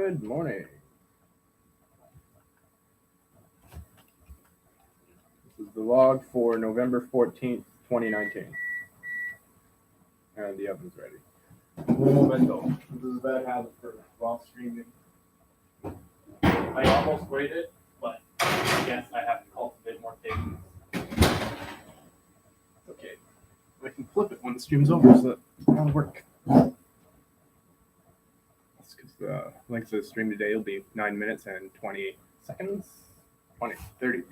Good morning. This is the log for November 14th, 2019. And the oven's ready. Un momento. This is a bad habit for while streaming. I almost waited, but I guess I have to cultivate more patience. Okay. I can flip it when the stream's over so that it'll work. That's because the length of the stream today will be 9 minutes and 20 seconds. 30.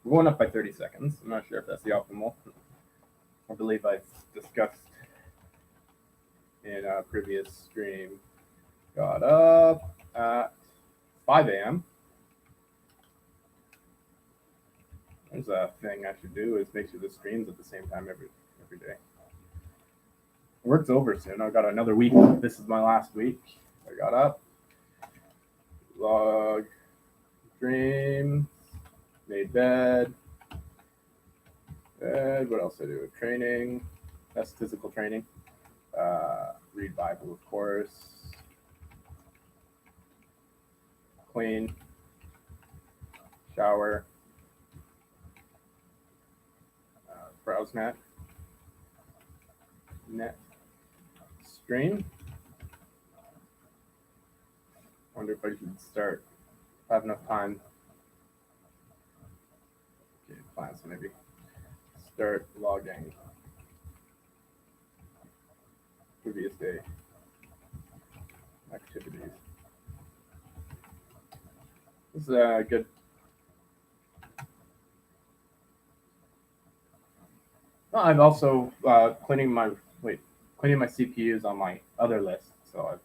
We're going up by 30 seconds. I'm not sure if that's the optimal. I believe I've discussed in a previous stream. Got up at 5 a.m. There's a thing I should do is make sure the stream's at the same time every day. Work's over soon. I've got another week. This is my last week. I got up, log, dream, made bed. What else I do? Training. That's physical training. Read Bible, of course. Clean. Shower. Browse net. Stream. Wonder if I should start. If I have enough time. Okay, plans maybe. Start logging. Previous day. Activities. This is a good. Well, I'm also cleaning my CPUs on my other list. So I'm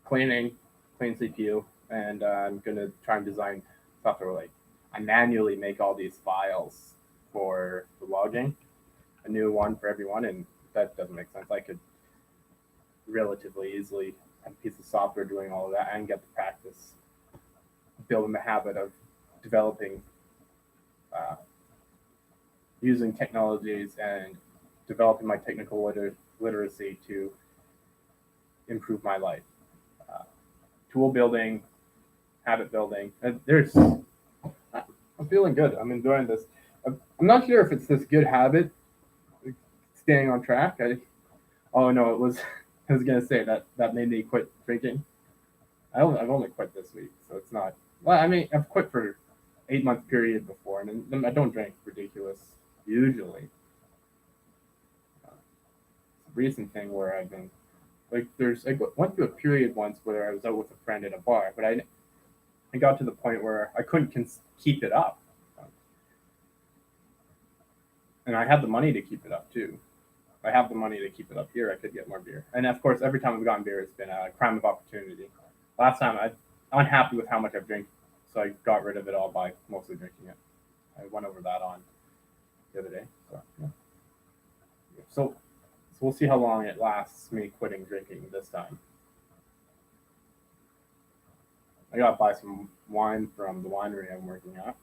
clean CPU, and I'm gonna try and design software like I manually make all these files for the logging, a new one for everyone, and that doesn't make sense. I could relatively easily have a piece of software doing all of that and get the practice building the habit of developing using technologies and developing my technical literacy to improve my life. Tool building, habit building. I'm feeling good. I'm enjoying this. I'm not sure if it's this good habit, staying on track. Oh no, it was. I was gonna say that made me quit drinking. I've only quit this week, so it's not. Well, I mean, I've quit for 8-month period before, and I don't drink ridiculous usually. It's a recent thing where I've been like, I went through a period once where I was out with a friend at a bar, but I got to the point where I couldn't keep it up, and I had the money to keep it up too. I have the money to keep it up here. I could get more beer, and of course, every time I've gotten beer, it's been a crime of opportunity. Last time I'm unhappy with how much I've drank, so I got rid of it all by mostly drinking it. I went over that on the other day. So, yeah. So we'll see how long it lasts me quitting drinking this time. I gotta buy some wine from the winery I'm working at.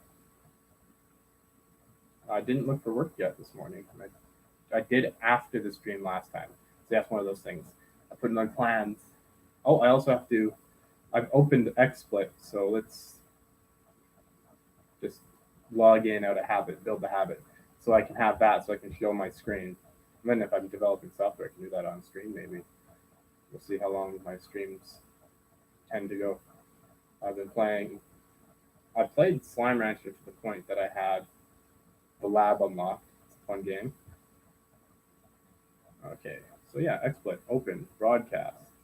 I didn't look for work yet this morning. I did after the stream last time. So that's one of those things. I put in my plans. Oh, I also have to. I've opened XSplit, so let's just log in out of habit, build the habit, so I can have that, so I can show my screen. And then if I'm developing software, I can do that on screen maybe. We'll see how long my streams tend to go. I played Slime Rancher to the point that I had the lab unlocked. It's a fun game. Okay, so yeah, XSplit, open, broadcast.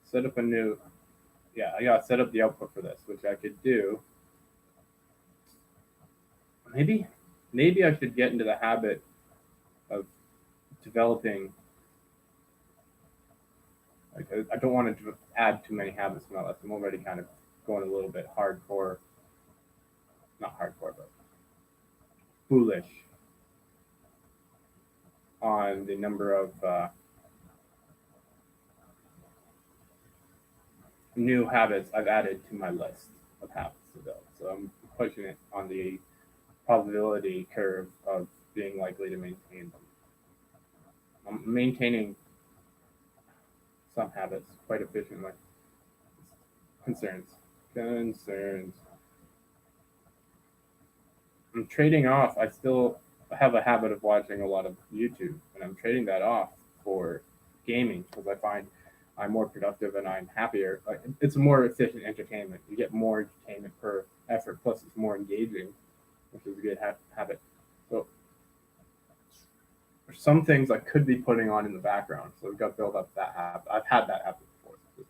Set up a new, I gotta set up the output for this, which I could do. Maybe I should get into the habit of developing. Like, I don't want to add too many habits to my life. I'm already kind of going a little bit hardcore. Not hardcore, but foolish on the number of new habits I've added to my list of habits to build. So I'm pushing it on the probability curve of being likely to maintain them. I'm maintaining some habits quite efficiently. Concerns. I'm trading off. I still have a habit of watching a lot of YouTube, and I'm trading that off for gaming because I find I'm more productive and I'm happier. Like, it's a more efficient entertainment. You get more entertainment per effort, plus it's more engaging, which is a good habit. So there's some things I could be putting on in the background, so we've got to build up that habit. I've had that habit before, so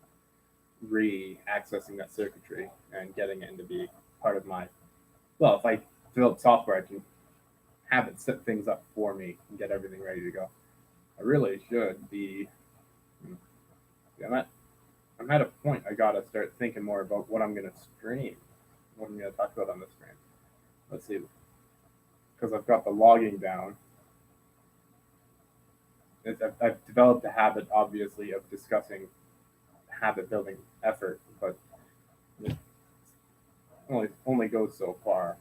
re-accessing that circuitry and getting it into be part of my. Well, if I develop software, I can have it set things up for me and get everything ready to go. I really should be. I'm at a point I gotta start thinking more about what I'm gonna stream, what I'm gonna talk about on the stream. Let's see, because I've got the logging down. I've developed a habit, obviously, of discussing habit building effort, but it only goes so far.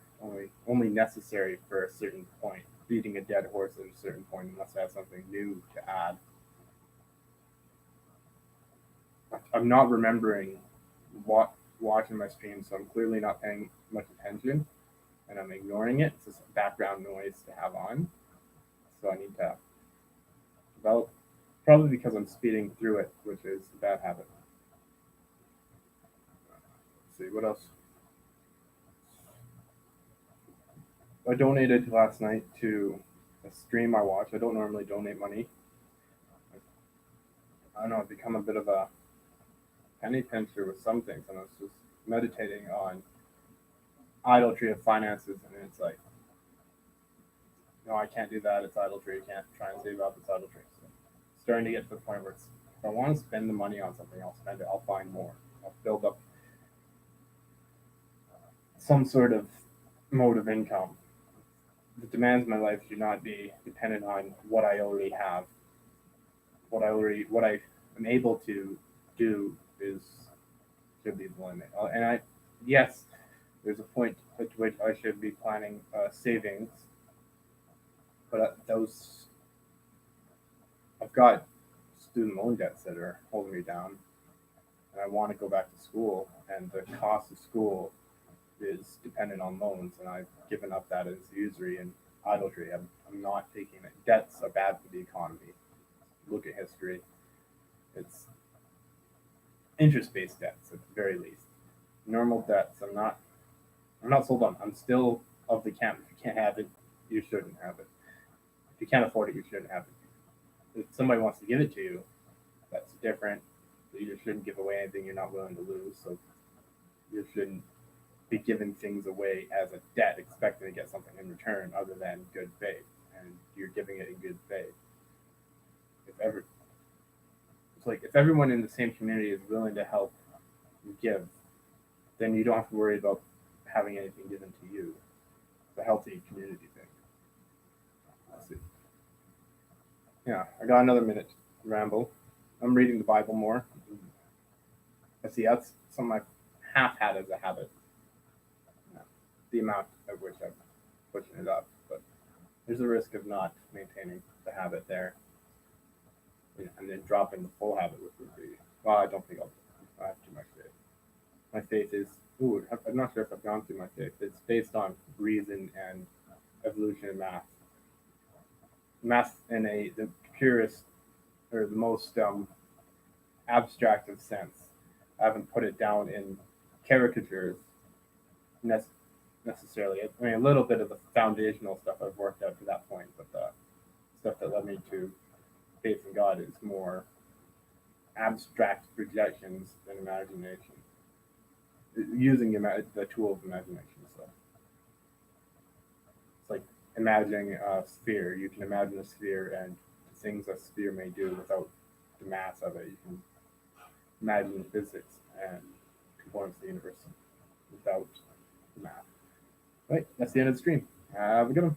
Only necessary for a certain point. Beating a dead horse at a certain point unless I have something new to add. I'm not remembering watching my stream, so I'm clearly not paying much attention, and I'm ignoring it. It's just background noise to have on, so I need to develop. Probably because I'm speeding through it, which is a bad habit. Let's see what else. I donated last night to a stream I watch. I don't normally donate money. I don't know. I've become a bit of a penny pincher with some things, and I was just meditating on idolatry of finances, and it's like, no, I can't do that. It's idolatry. You can't try and save up. It's idolatry. So starting to get to the point where it's, if I want to spend the money on something, I'll spend it. I'll find more. I'll build up some sort of mode of income. The demands of my life should not be dependent on what I already have. What I am able to do is should be the limit. Yes, there's a point at which I should be planning savings, but those I've got student loan debts that are holding me down, and I want to go back to school, and the cost of school is dependent on loans, and I've given up that as usury and idolatry. I'm not taking it. Debts are bad for the economy. Look at history. It's interest-based debts at the very least. Normal debts, I'm not sold on. I'm still of the camp. If you can't have it, you shouldn't have it. If you can't afford it, you shouldn't have it. If somebody wants to give it to you, that's different. You just shouldn't give away anything you're not willing to lose. So you shouldn't be giving things away as a debt, expecting to get something in return other than good faith. And you're giving it in good faith. It's like if everyone in the same community is willing to help and give, then you don't have to worry about having anything given to you. It's a healthy community thing. Let's see. Yeah, I got another minute to ramble. I'm reading the Bible more. Let's see, that's something I've half had as a habit. The amount of which I'm pushing it up, but there's a risk of not maintaining the habit there, and then dropping the full habit, which would be, well, I don't think I have too much faith. My faith is, I'm not sure if I've gone through my faith. It's based on reason and evolution and math. Math in the purest or the most abstract of sense. I haven't put it down in caricatures necessarily. I mean, a little bit of the foundational stuff I've worked out to that point, but the stuff that led me to faith in God is more abstract projections than imagination, using the tool of imagination. So it's like imagining a sphere. You can imagine a sphere and the things a sphere may do without the mass of it. You can imagine physics and components of the universe without the math. Right, that's the end of the stream. Have a good one.